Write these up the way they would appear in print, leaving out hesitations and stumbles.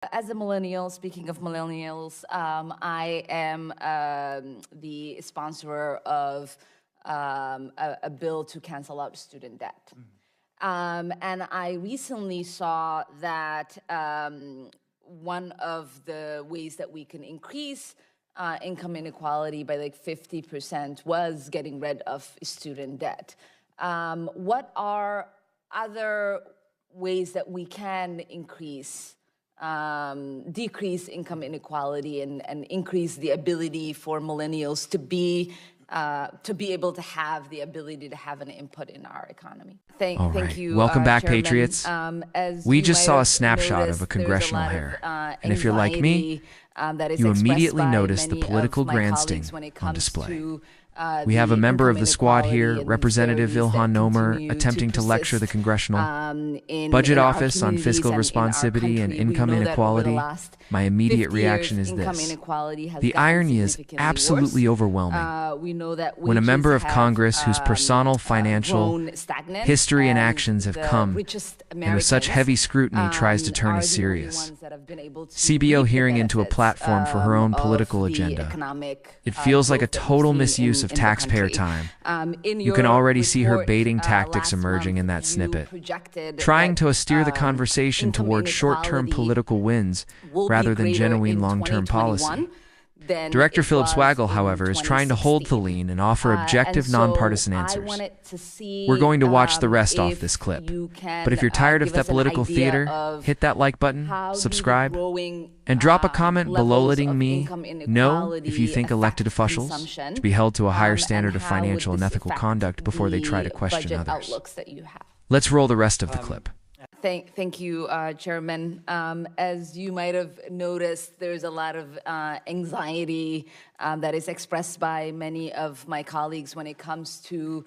As a millennial, speaking of millennials, I am the sponsor of a bill to cancel out student debt. And I recently saw that one of the ways that we can increase income inequality by like 50% was getting rid of student debt. What are other ways that we can decrease income inequality and increase the ability for millennials to be able to have the ability to have an input in our economy? Thank you. Welcome back, Chairman. Patriots. As We you just might saw a have snapshot noticed, of a congressional there's a hair. lot of, And if you're like me, that is you expressed immediately by notice the many political of my grandstanding colleagues when it on comes display. to, We have a member of the squad income here, inequality and Representative disparities that Ilhan Omar, continue attempting to lecture the persist, Congressional in Budget our Office on communities fiscal and in our responsibility and country. We income know that over the inequality. last My immediate 50 reaction years, is income this. inequality has The gotten irony is significantly absolutely worse. overwhelming. We know that When a member of wages Congress whose have, personal, financial, grown stagnant, history and and actions have the come, richest and with such Americans, heavy scrutiny tries to turn are is the only serious. ones that have been able to CBO reap the hearing into a benefits, platform for her own of political the agenda. economic, It feels like a growth that we've total seen misuse in of the taxpayer country. time. In You can your already see her report, baiting tactics last emerging in month, that you snippet, projected trying that, to steer the conversation income toward short-term inequality political wins will be rather than greater genuine in long-term 2021 policy. than Director it Phillips was Waggle, in however, is trying to hold the 2016. lean and offer objective, And so nonpartisan I answers. wanted to see, We're going to watch the rest off if this clip. you can, But if you're tired of give that us an political idea theater, of hit that like button, how do the subscribe, growing, and drop a comment below levels letting of me income know if you inequality think elected affect officials consumption, should be held to a higher and standard of how would financial and this ethical affect conduct before they try to the question budget others. outlooks that you have. Let's roll the rest of the clip. Thank you, Chairman. As you might have noticed, there's a lot of anxiety that is expressed by many of my colleagues when it comes to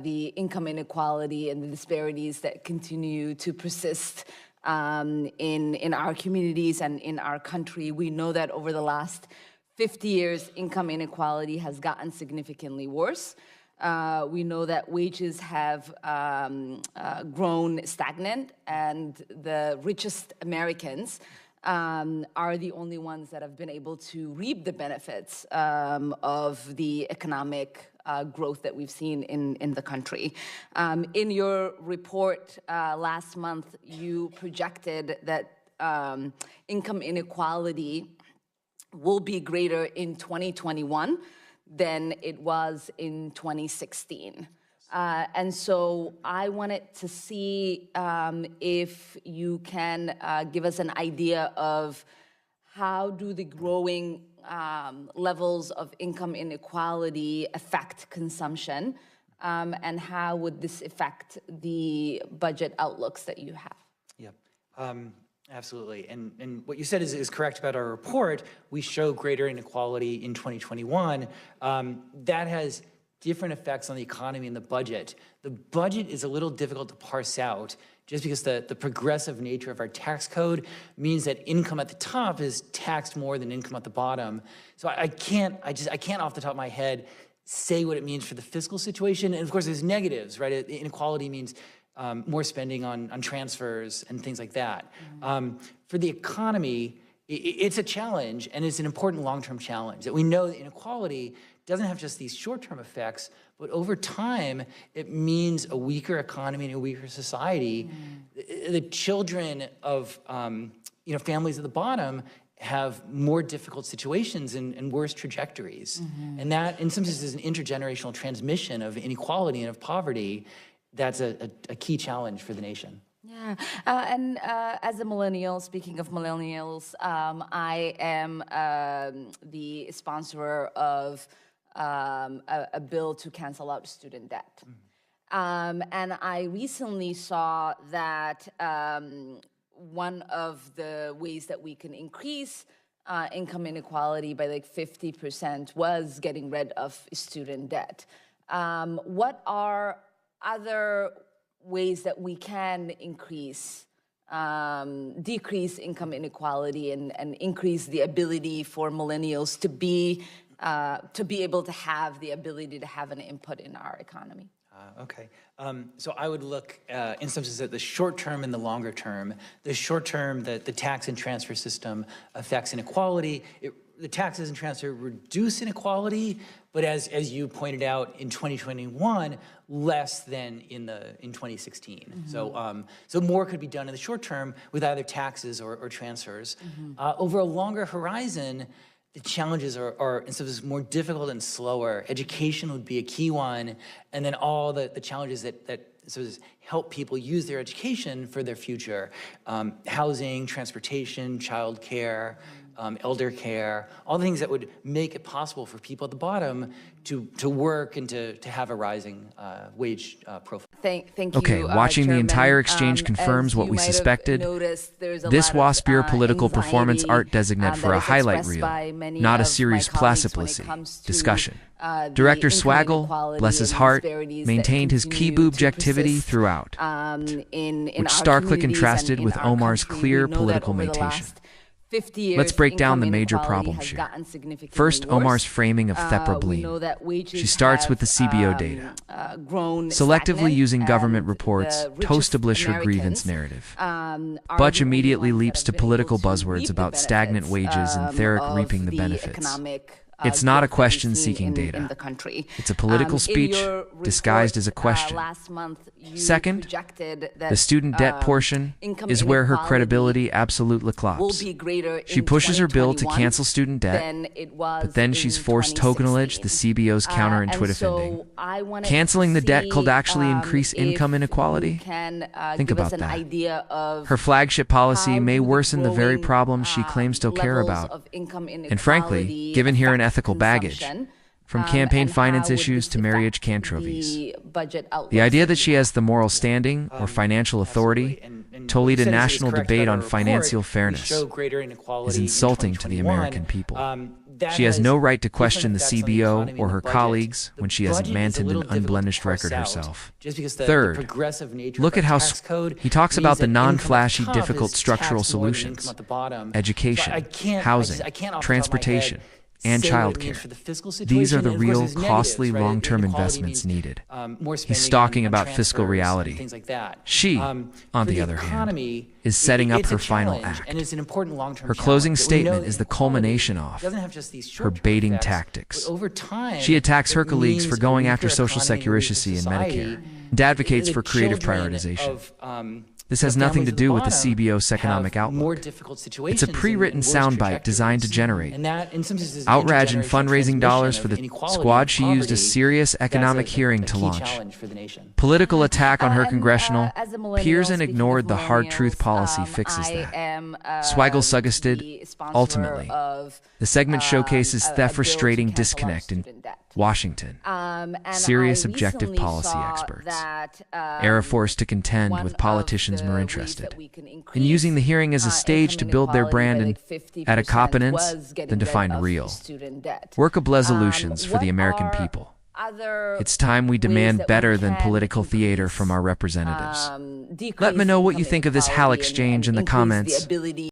the income inequality and the disparities that continue to persist in our communities and in our country. We know that over the last 50 years, income inequality has gotten significantly worse. We know that wages have grown stagnant, and the richest Americans are the only ones that have been able to reap the benefits of the economic growth that we've seen in the country. In your report last month, you projected that income inequality will be greater in 2021 than it was in 2016. And so I wanted to see if you can give us an idea of how do the growing levels of income inequality affect consumption, and how would this affect the budget outlooks that you have? Yeah. Absolutely, and what you said is correct about our report. We show greater inequality in 2021. That has different effects on the economy and the budget. The budget is a little difficult to parse out just because the progressive nature of our tax code means that income at the top is taxed more than income at the bottom. So I can't off the top of my head say what it means for the fiscal situation. And of course there's negatives, right? Inequality means more spending on transfers and things like that. For the economy, it's a challenge, and it's an important long-term challenge that we know that inequality doesn't have just these short-term effects, but over time, it means a weaker economy and a weaker society. The children of families at the bottom have more difficult situations and worse trajectories. And that, in some sense, is an intergenerational transmission of inequality and of poverty. That's a key challenge for the nation. Yeah, and as a millennial, speaking of millennials, I am the sponsor of a bill to cancel out student debt. And I recently saw that one of the ways that we can increase income inequality by like 50% was getting rid of student debt. What are other ways that we can decrease income inequality and increase the ability for millennials to be able to have the ability to have an input in our economy? Okay. So I would look in some sense at the short term and the longer term. The short term, the tax and transfer system affects inequality. The taxes and transfer reduce inequality, but as you pointed out in 2021, less than in 2016. Mm-hmm. So more could be done in the short term with either taxes or transfers. Mm-hmm. Over a longer horizon, the challenges are in some sense more difficult and slower. Education would be a key one, and then all the challenges that sort of help people use their education for their future. Housing, transportation, childcare, elder care, all the things that would make it possible for people at the bottom to work and to have a rising wage profile. Thank you. Okay, watching the Chairman. entire exchange confirms what we suspected. This waspier political performance art designate for a highlight reel, not a serious placiplacy discussion. Director Swaggle, bless his heart, maintained his key objectivity throughout, which starkly contrasted with Omar's clear political mentation. Let's break down the major problems here. First, Omar's framing of visibly. She starts with the CBO data. Selectively using government reports to establish her grievance narrative. Butch immediately leaps to political buzzwords about stagnant wages and Therick reaping the benefits. It's not a question seeking data. It's a political speech disguised as a question. Second, the student debt portion is where her credibility absolutely collapses. She pushes her bill to cancel student debt, but then she's forced to acknowledge the CBO's counterintuitive ending. Canceling the debt could actually increase income inequality. Think about that. Her flagship policy may worsen the very problems she claims to care about. And frankly, given here an ethical baggage, from campaign finance issues to marriage cantrovies. The idea that she has the moral standing or financial authority to lead a national debate on financial fairness is insulting to the American people. She has no right to question the CBO or her colleagues when she has maintained an unblemished record herself. Third, look at how he talks about the non-flashy, difficult structural solutions: education, housing, transportation, and childcare. These are the real, costly, long-term investments needed. He's talking about fiscal reality. She, on the other hand, is setting up her final act. Her closing statement is the culmination of her baiting tactics. She attacks her colleagues for going after social security and Medicare, and advocates for creative prioritization. This has nothing to do with the CBO's economic outlook. It's a pre-written soundbite designed to generate outrage and fundraising dollars for the squad she used a serious economic hearing to launch. Political attack on her congressional peers and ignored the hard truth policy fixes that. Swaggle suggested, ultimately, the segment showcases the frustrating disconnect in Washington. Serious objective policy experts are forced to contend with politicians more interested in using the hearing as a stage to build their brand and at a competence than to find real, workable resolutions for the American people. It's time we demand better than political theater from our representatives. Let me know what you think of this HAL exchange in the comments.